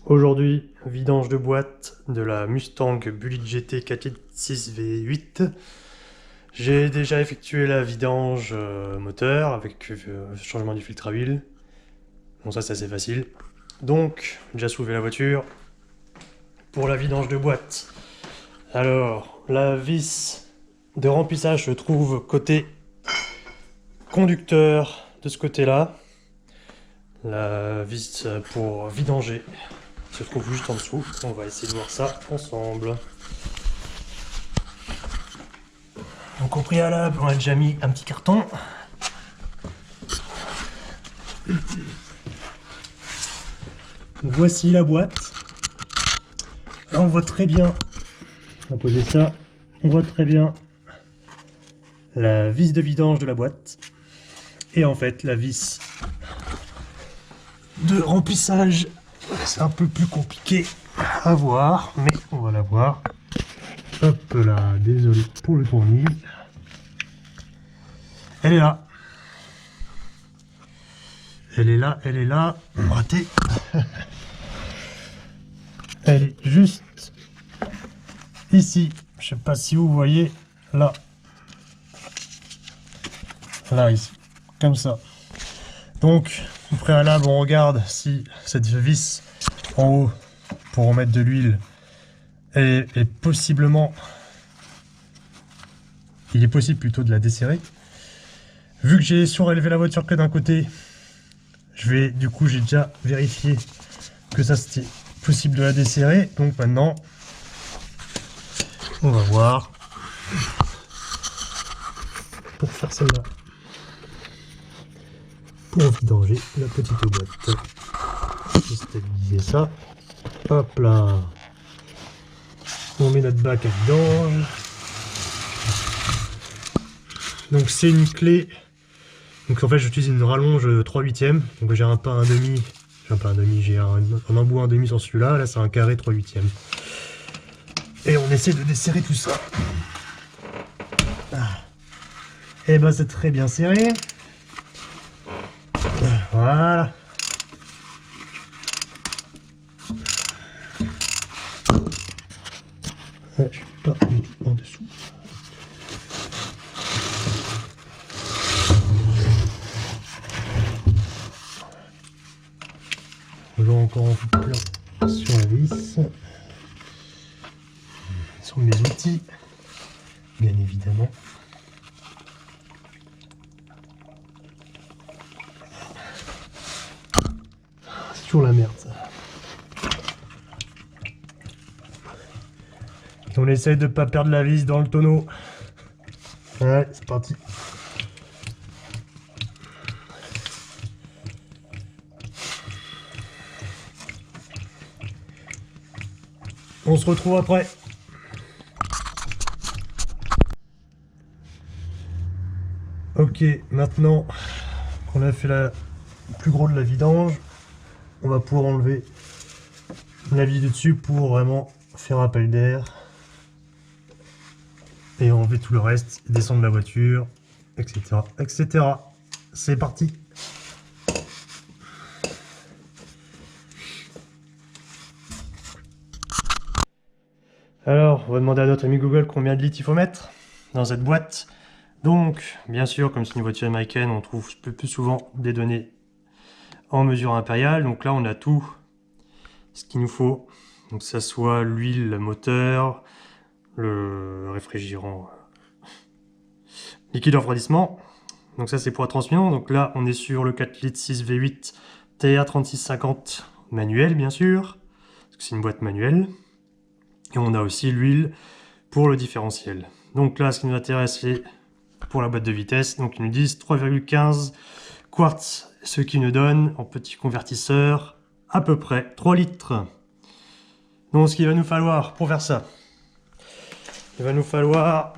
Aujourd'hui, vidange de boîte de la Mustang Bullitt GT 4.6 V8. J'ai déjà effectué la vidange moteur avec changement du filtre à huile. Bon, ça c'est assez facile. Donc, déjà soulevé la voiture. Pour la vidange de boîte, alors la vis de remplissage se trouve côté conducteur de ce côté-là. La vis pour vidanger se trouve juste en dessous. On va essayer de voir ça ensemble. Donc au préalable, on a déjà mis un petit carton. Voici la boîte. Là on voit très bien, on va poser ça, on voit très bien la vis de vidange de la boîte. Et en fait la vis de remplissage, c'est un peu plus compliqué à voir, mais on va la voir. Hop là, désolé pour le tournis. Elle est là. Elle est là, elle est là. Raté. Elle est juste ici. Je sais pas si vous voyez. Là. Là, ici. Comme ça. Donc, au préalable, on regarde si cette vis en haut, pour remettre de l'huile, est possiblement... Il est possible plutôt de la desserrer. Vu que j'ai surélevé la voiture que d'un côté, j'ai déjà vérifié que ça c'était possible de la desserrer. Donc maintenant, on va voir pour faire celle-là, pour vidanger la petite boîte. Je vais stabiliser ça. Hop là, on met notre bac à vidange. Donc c'est une clé. Donc en fait j'utilise une rallonge 3/8. Donc j'ai un pas 1/2. J'ai un embout 1/2 sur celui-là. Là c'est un carré 3/8. Et on essaie de desserrer tout ça. Et ben c'est très bien serré. Voilà. Je suis pas en dessous. On va encore un peu plein sur la vis. Sur mes outils, bien évidemment. C'est toujours la merde ça. On essaye de pas perdre la vis dans le tonneau. Ouais, c'est parti. On se retrouve après. Ok, maintenant qu'on a fait le plus gros de la vidange, on va pouvoir enlever la vis de dessus pour vraiment faire appel d'air et enlever tout le reste, descendre la voiture, etc. etc. C'est parti. Alors, on va demander à notre ami Google combien de litres il faut mettre dans cette boîte. Donc, bien sûr, comme c'est une voiture américaine, on trouve plus souvent des données en mesure impériale. Donc là, on a tout ce qu'il nous faut. Donc, que ça soit l'huile, le moteur, le réfrigérant, liquide de refroidissement. Donc ça, c'est pour la transmission. Donc là, on est sur le 4 litres 6 V8 TA3650 manuel, bien sûr, parce que c'est une boîte manuelle. Et on a aussi l'huile pour le différentiel. Donc là, ce qui nous intéresse, c'est pour la boîte de vitesse. Donc ils nous disent 3,15 quarts, ce qui nous donne en petit convertisseur à peu près 3 litres. Donc ce qu'il va nous falloir pour faire ça, il va nous falloir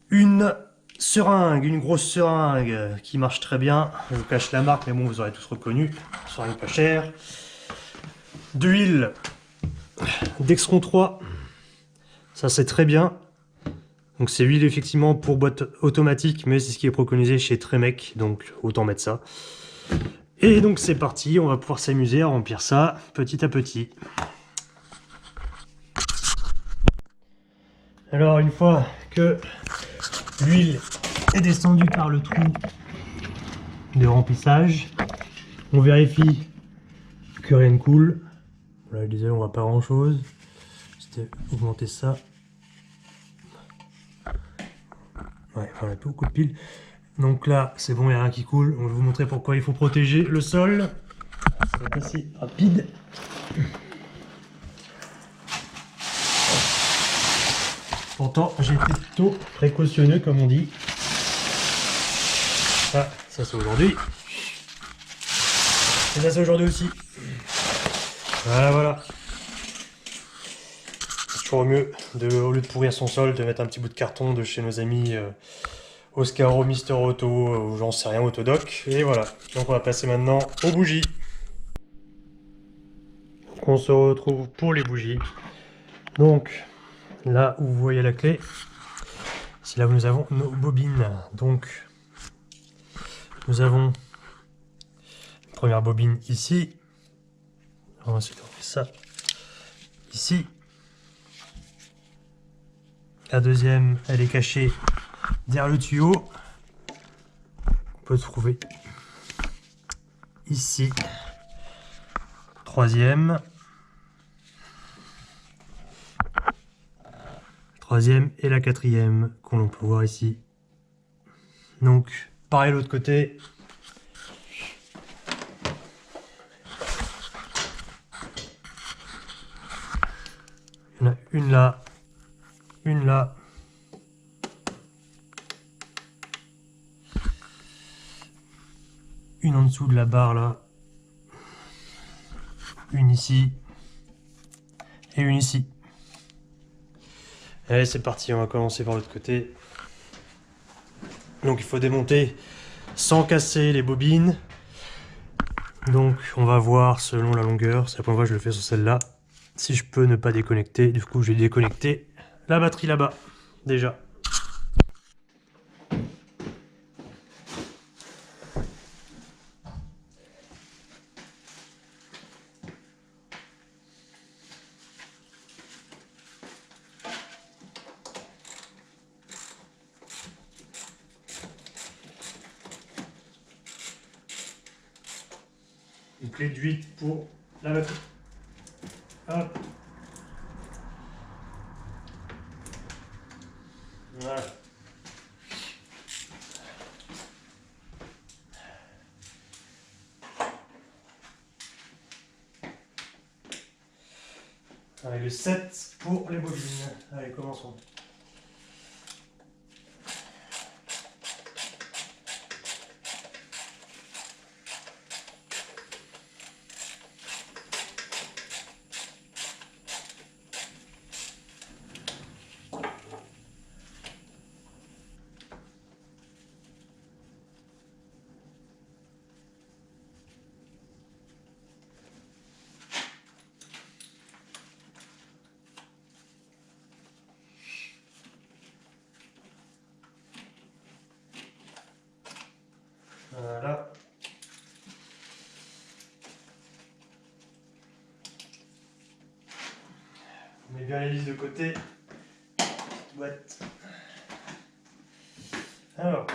une seringue, une grosse seringue qui marche très bien. Je vous cache la marque, mais bon, vous aurez tous reconnu. Seringue pas chère. D'huile Dextron 3, ça c'est très bien. Donc c'est huile effectivement pour boîte automatique, mais c'est ce qui est préconisé chez Tremec, donc autant mettre ça. Et donc c'est parti, on va pouvoir s'amuser à remplir ça petit à petit. Alors une fois que l'huile est descendue par le trou de remplissage, on vérifie que rien ne coule. Là je disais on voit pas grand chose. C'était augmenter ça. Ouais, on a plus beaucoup de piles. Donc là c'est bon, il n'y a rien qui coule. On va vous montrer pourquoi il faut protéger le sol. Ça va être assez rapide. Pourtant, j'ai été plutôt précautionneux, comme on dit. Ah, ça c'est aujourd'hui. Et ça c'est aujourd'hui aussi. Voilà, voilà. C'est toujours mieux, au lieu de pourrir son sol, de mettre un petit bout de carton de chez nos amis Oscaro, Mister Auto, ou j'en sais rien, Autodoc. Et voilà. Donc on va passer maintenant aux bougies. On se retrouve pour les bougies. Donc, là où vous voyez la clé, c'est là où nous avons nos bobines. Donc, nous avons une première bobine ici. Ensuite, on fait ça ici. La deuxième, elle est cachée derrière le tuyau. On peut trouver ici. Troisième. Troisième et la quatrième qu'on peut voir ici. Donc, pareil l'autre côté. Il y en a une là, une là. Une en dessous de la barre là. Une ici. Et une ici. Allez, c'est parti, on va commencer par l'autre côté. Donc il faut démonter sans casser les bobines. Donc on va voir selon la longueur. C'est la première fois que je le fais sur celle-là. Si je peux ne pas déconnecter, du coup je vais déconnecter la batterie là-bas, déjà. Une clé de 8 pour la batterie. Hop. Voilà. Allez, le 7 pour les bobines. Allez, commençons. Voilà. On met bien les vis de côté. Boîte. Alors.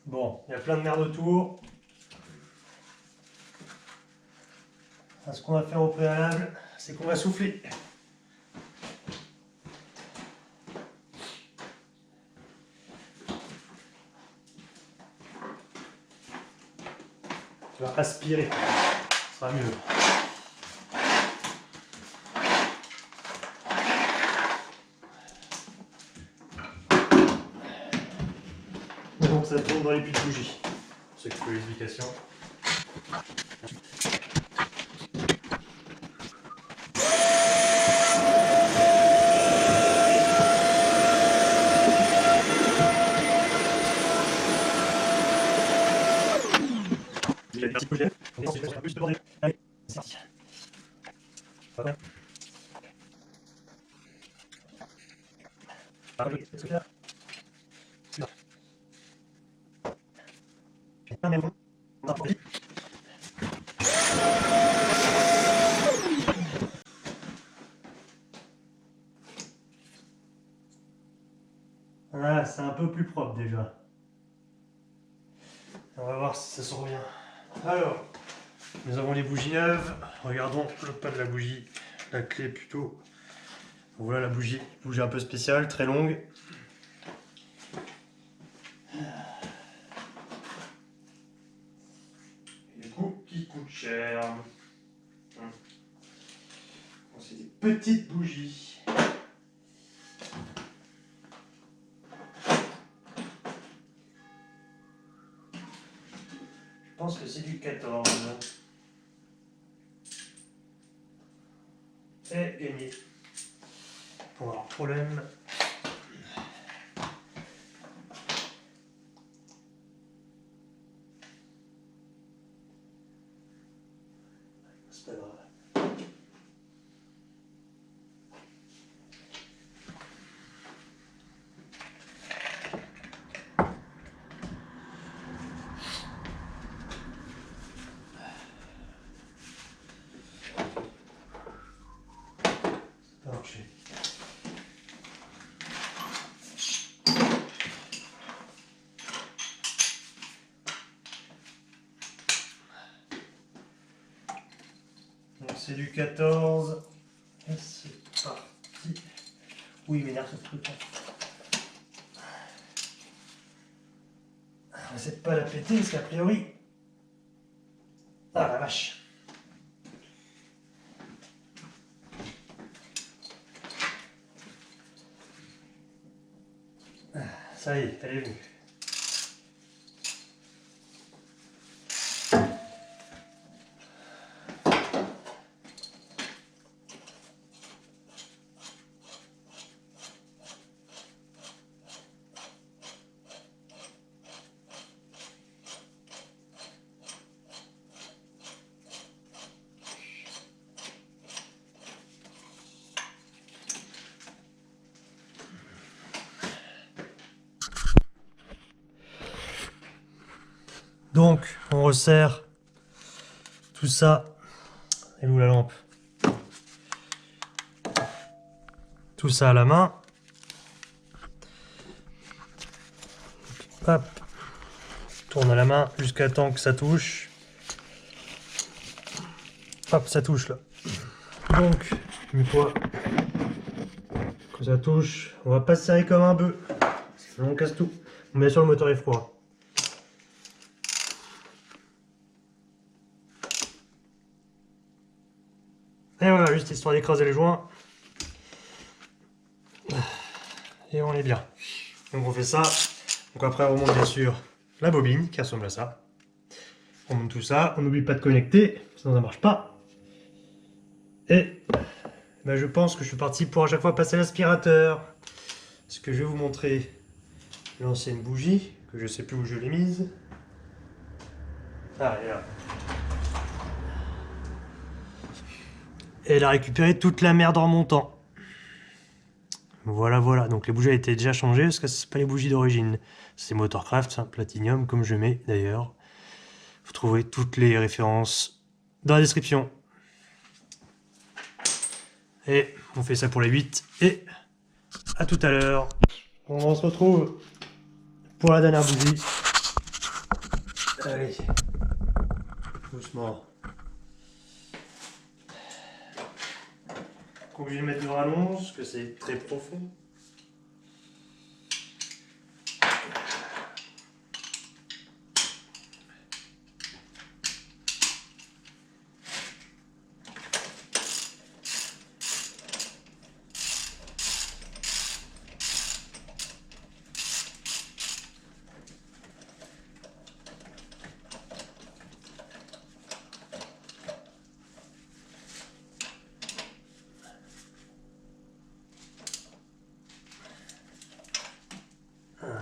Bon, il y a plein de merde autour. Ce qu'on va faire au préalable, c'est qu'on va souffler. Tu vas aspirer, ce sera mieux. Donc ça tourne dans les petites bougies. Pour ceux qui font l'explication. Allez, c'est parti. Voilà. Voilà, c'est un peu plus propre déjà. On va voir si ça sort bien. Alors, nous avons les bougies neuves. Regardons le pas de la bougie, la clé plutôt. Voilà la bougie, bougie un peu spéciale, très longue. Et du coup, qui coûte cher. C'est des petites bougies. Je pense que c'est du 14. Et gagné. Pour avoir problème. C'est pas grave. Ça a marché. Donc c'est du 14. Et c'est parti. Oui, il m'énerve ce truc. On essaie de pas la péter parce qu'a priori. Ah la vache. Ça y est, elle est venue. Donc, on resserre tout ça. Et où la lampe? Tout ça à la main. Hop. Tourne à la main jusqu'à temps que ça touche. Hop, ça touche là. Donc, une fois que ça touche, on va pas se serrer comme un bœuf. Sinon on casse tout. Bien sûr, le moteur est froid. Et voilà, juste histoire d'écraser les joints. Et on est bien. Donc on fait ça. Donc après on remonte bien sûr la bobine qui ressemble à ça. On monte tout ça. On n'oublie pas de connecter, sinon ça marche pas. Et ben, je pense que je suis parti pour à chaque fois passer l'aspirateur. Parce que je vais vous montrer l'ancienne bougie, que je sais plus où je l'ai mise. Ah, elle est là. Et elle a récupéré toute la merde en remontant. Voilà, voilà. Donc les bougies étaient déjà changées parce que c'est pas les bougies d'origine. C'est Motorcraft, hein, Platinum, comme je mets d'ailleurs. Vous trouverez toutes les références dans la description. Et on fait ça pour les 8. Et à tout à l'heure. On se retrouve pour la dernière bougie. Allez. Doucement. Obligé de mettre de rallonge parce que c'est très profond.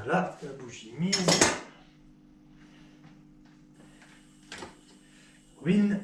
Voilà, la bougie mise. Win.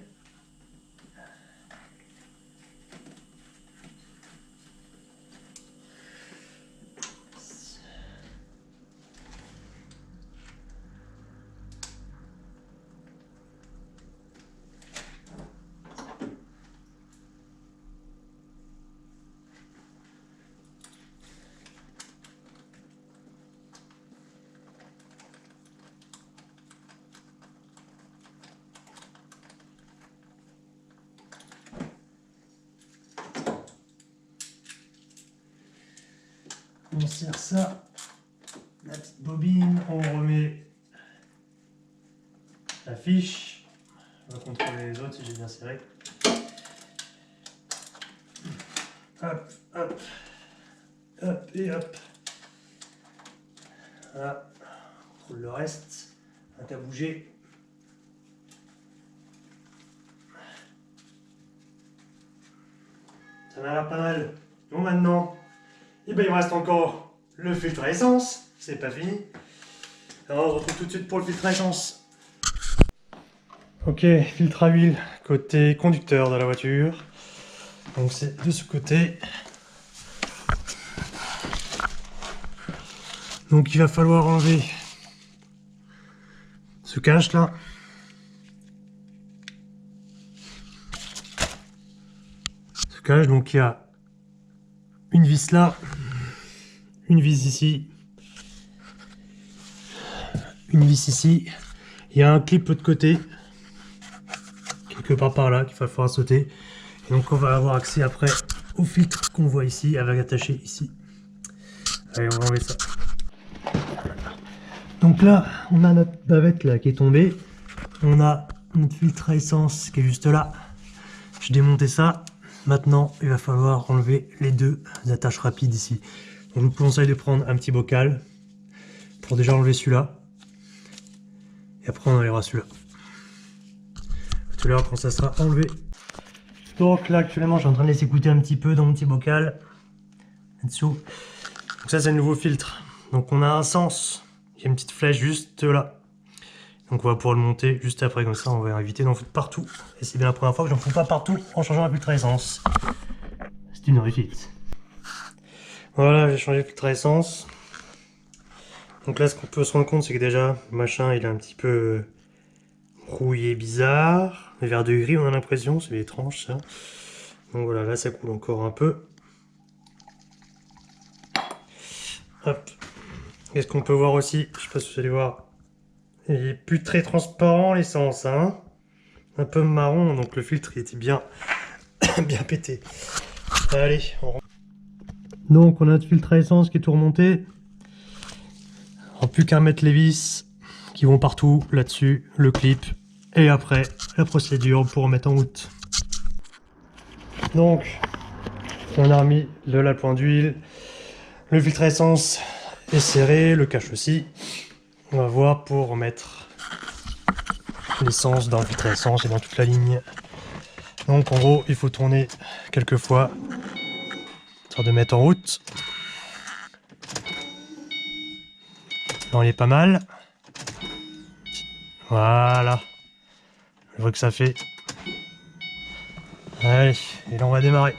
On serre ça, la petite bobine, on remet la fiche. On va contrôler les autres si j'ai bien serré. Hop, hop, hop et hop. Voilà, on contrôle le reste. Un qu'à bouger. Ça m'a l'air pas mal. Bon, maintenant, eh ben, il me reste encore le filtre à essence. C'est pas fini. Alors, on se retrouve tout de suite pour le filtre à essence. Ok, filtre à huile côté conducteur de la voiture. Donc c'est de ce côté. Donc il va falloir enlever ce cache là. Ce cache, donc il y a une vis là, une vis ici, une vis ici. Il y a un clip de côté, quelque part par là, qu'il va falloir sauter. Et donc on va avoir accès après au filtre qu'on voit ici, avec attaché ici. Allez, on va enlever ça. Donc là, on a notre bavette là qui est tombée. On a notre filtre à essence qui est juste là. Je démontais ça. Maintenant, il va falloir enlever les deux attaches rapides ici. Donc je vous conseille de prendre un petit bocal pour déjà enlever celui-là. Et après, on enlèvera celui-là. Tout à l'heure, quand ça sera enlevé. Donc là, actuellement, je suis en train de laisser goûter un petit peu dans mon petit bocal. Là-dessous. Donc ça, c'est le nouveau filtre. Donc on a un sens. Il y a une petite flèche juste là. Donc on va pouvoir le monter juste après, comme ça on va éviter d'en foutre partout. Et c'est bien la première fois que j'en fous pas partout en changeant la filtre à essence. C'est une réussite. Voilà, j'ai changé le filtre à essence. Donc là, ce qu'on peut se rendre compte, c'est que déjà, le machin, il est un petit peu rouillé, bizarre. Le vert de gris, on a l'impression, c'est étrange ça. Donc voilà, là ça coule encore un peu. Hop. Et ce qu'on peut voir aussi, je sais pas si vous allez voir, il est plus très transparent l'essence, hein. Un peu marron, donc le filtre il était bien, bien pété. Allez, donc on a notre filtre à essence qui est tout remonté. Alors, plus qu'à mettre les vis qui vont partout là-dessus, le clip, et après la procédure pour remettre en route. Donc, on a remis de la pointe d'huile, le filtre à essence est serré, le cache aussi. On va voir pour remettre l'essence dans le filtre à essence et dans toute la ligne. Donc en gros, il faut tourner quelques fois, histoire de mettre en route. Non, il est pas mal. Voilà. Je vois que ça fait. Allez, et là on va démarrer.